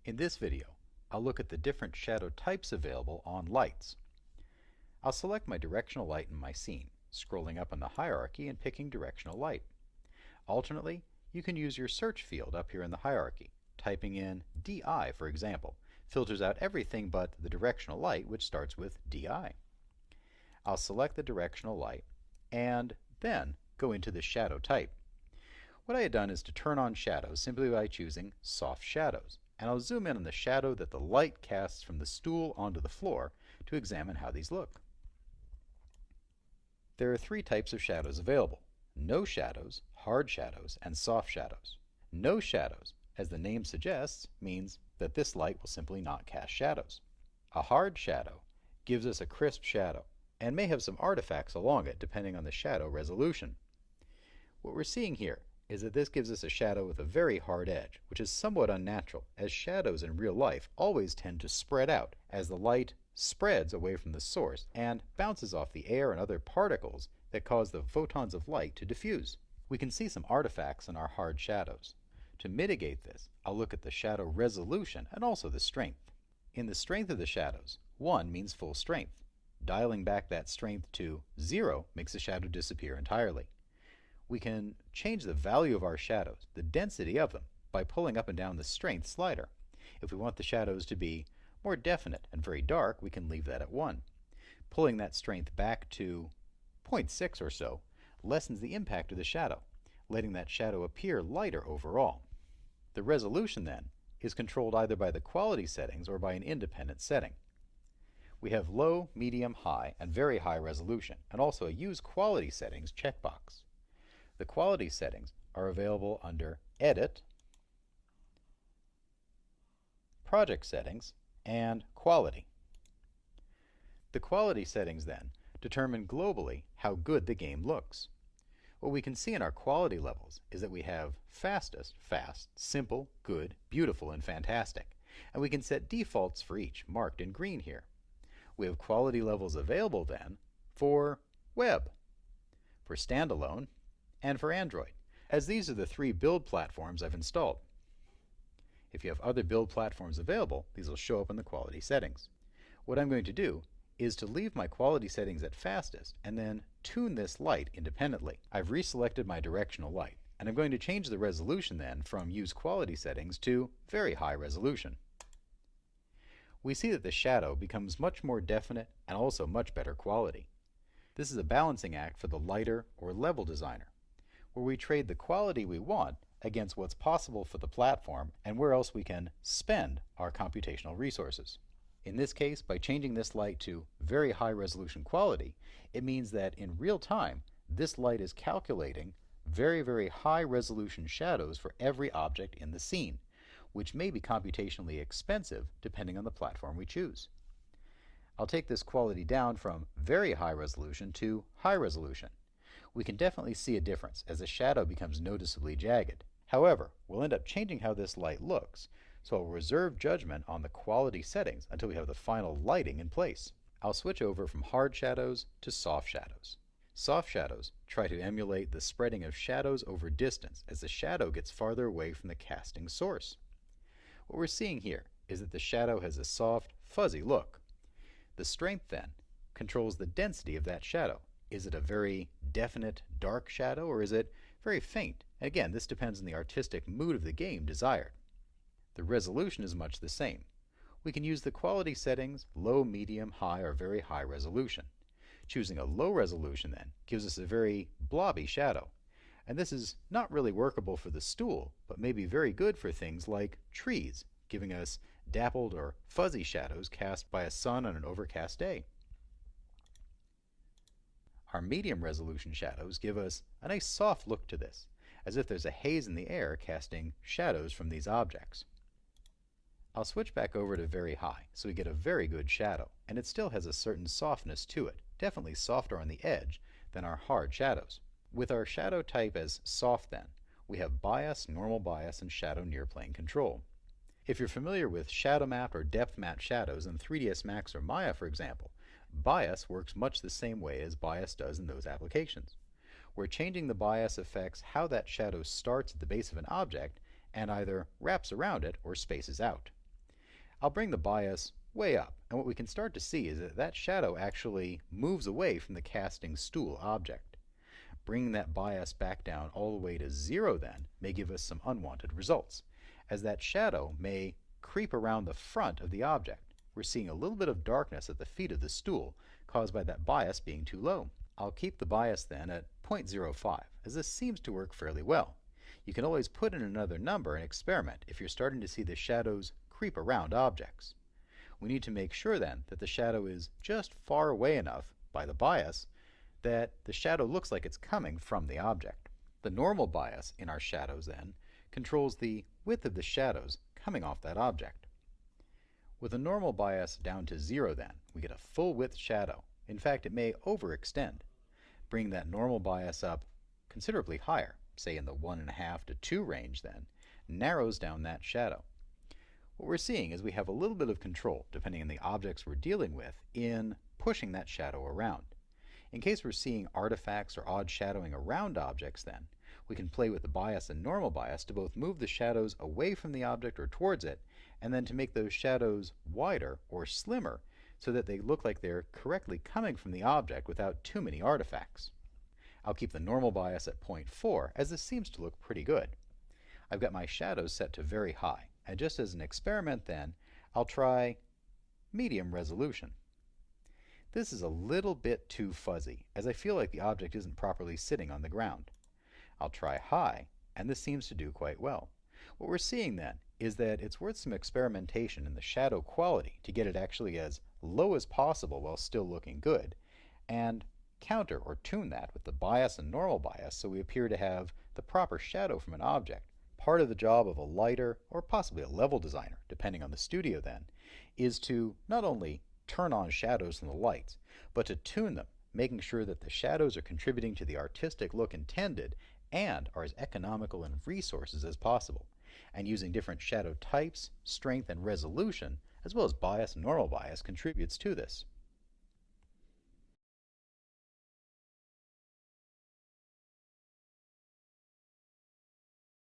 In this video, I'll look at the different shadow types available on lights. I'll select my directional light in my scene, scrolling up on the hierarchy and picking directional light. Alternately, you can use your search field up here in the hierarchy. Typing in DI, for example, filters out everything but the directional light, which starts with DI. I'll select the directional light and then go into the shadow type. What I had done is to turn on shadows simply by choosing soft shadows, and I'll zoom in on the shadow that the light casts from the stool onto the floor to examine how these look. There are three types of shadows available: no shadows, hard shadows, and soft shadows. No shadows, as the name suggests, means that this light will simply not cast shadows. A hard shadow gives us a crisp shadow and may have some artifacts along it depending on the shadow resolution. What we're seeing here is that this gives us a shadow with a very hard edge, which is somewhat unnatural, as shadows in real life always tend to spread out as the light spreads away from the source and bounces off the air and other particles that cause the photons of light to diffuse. We can see some artifacts in our hard shadows. To mitigate this, I'll look at the shadow resolution and also the strength. In the strength of the shadows, 1 means full strength. Dialing back that strength to 0 makes the shadow disappear entirely. We can change the value of our shadows, the density of them, by pulling up and down the strength slider. If we want the shadows to be more definite and very dark, we can leave that at 1. Pulling that strength back to 0.6 or so lessens the impact of the shadow, letting that shadow appear lighter overall. The resolution, then, is controlled either by the quality settings or by an independent setting. We have low, medium, high, and very high resolution, and also a Use Quality Settings checkbox. The quality settings are available under Edit, Project Settings, and Quality. The quality settings, then, determine globally how good the game looks. What we can see in our quality levels is that we have fastest, fast, simple, good, beautiful, and fantastic. And we can set defaults for each, marked in green here. We have quality levels available, then, for web, for standalone, and for Android, as these are the three build platforms I've installed. If you have other build platforms available, these will show up in the quality settings. What I'm going to do is to leave my quality settings at fastest and then tune this light independently. I've reselected my directional light, and I'm going to change the resolution then from Use Quality Settings to Very High Resolution. We see that the shadow becomes much more definite and also much better quality. This is a balancing act for the lighter or level designer, where we trade the quality we want against what's possible for the platform and where else we can spend our computational resources. In this case, by changing this light to very high resolution quality, it means that in real time, this light is calculating very, very high resolution shadows for every object in the scene, which may be computationally expensive depending on the platform we choose. I'll take this quality down from very high resolution to high resolution. We can definitely see a difference as the shadow becomes noticeably jagged. However, we'll end up changing how this light looks, so I'll reserve judgment on the quality settings until we have the final lighting in place. I'll switch over from hard shadows to soft shadows. Soft shadows try to emulate the spreading of shadows over distance as the shadow gets farther away from the casting source. What we're seeing here is that the shadow has a soft, fuzzy look. The strength, then, controls the density of that shadow. Is it a very definite, dark shadow, or is it very faint? Again, this depends on the artistic mood of the game desired. The resolution is much the same. We can use the quality settings, low, medium, high, or very high resolution. Choosing a low resolution, then, gives us a very blobby shadow. And this is not really workable for the stool, but may be very good for things like trees, giving us dappled or fuzzy shadows cast by a sun on an overcast day. Our medium resolution shadows give us a nice soft look to this, as if there's a haze in the air casting shadows from these objects. I'll switch back over to very high so we get a very good shadow, and it still has a certain softness to it, definitely softer on the edge than our hard shadows. With our shadow type as soft, then, we have bias, normal bias, and shadow near plane control. If you're familiar with shadow map or depth map shadows in 3ds Max or Maya, for example, bias works much the same way as bias does in those applications, where changing the bias affects how that shadow starts at the base of an object and either wraps around it or spaces out. I'll bring the bias way up, and what we can start to see is that that shadow actually moves away from the casting stool object. Bringing that bias back down all the way to 0 then may give us some unwanted results, as that shadow may creep around the front of the object. We're seeing a little bit of darkness at the feet of the stool caused by that bias being too low. I'll keep the bias then at 0.05, as this seems to work fairly well. You can always put in another number and experiment if you're starting to see the shadows creep around objects. We need to make sure then that the shadow is just far away enough by the bias that the shadow looks like it's coming from the object. The normal bias in our shadows then controls the width of the shadows coming off that object. With a normal bias down to 0 then, we get a full width shadow. In fact, it may overextend. Bring that normal bias up considerably higher, say in the 1.5 to 2 range then, narrows down that shadow. What we're seeing is we have a little bit of control, depending on the objects we're dealing with, in pushing that shadow around. In case we're seeing artifacts or odd shadowing around objects then, we can play with the bias and normal bias to both move the shadows away from the object or towards it, and then to make those shadows wider or slimmer so that they look like they're correctly coming from the object without too many artifacts. I'll keep the normal bias at 0.4, as this seems to look pretty good. I've got my shadows set to very high, and just as an experiment then, I'll try medium resolution. This is a little bit too fuzzy, as I feel like the object isn't properly sitting on the ground. I'll try high, and this seems to do quite well. What we're seeing then is that it's worth some experimentation in the shadow quality to get it actually as low as possible while still looking good, and counter or tune that with the bias and normal bias so we appear to have the proper shadow from an object. Part of the job of a lighter, or possibly a level designer, depending on the studio then, is to not only turn on shadows from the lights, but to tune them, making sure that the shadows are contributing to the artistic look intended and are as economical in resources as possible. And using different shadow types, strength, and resolution, as well as bias and normal bias, contributes to this.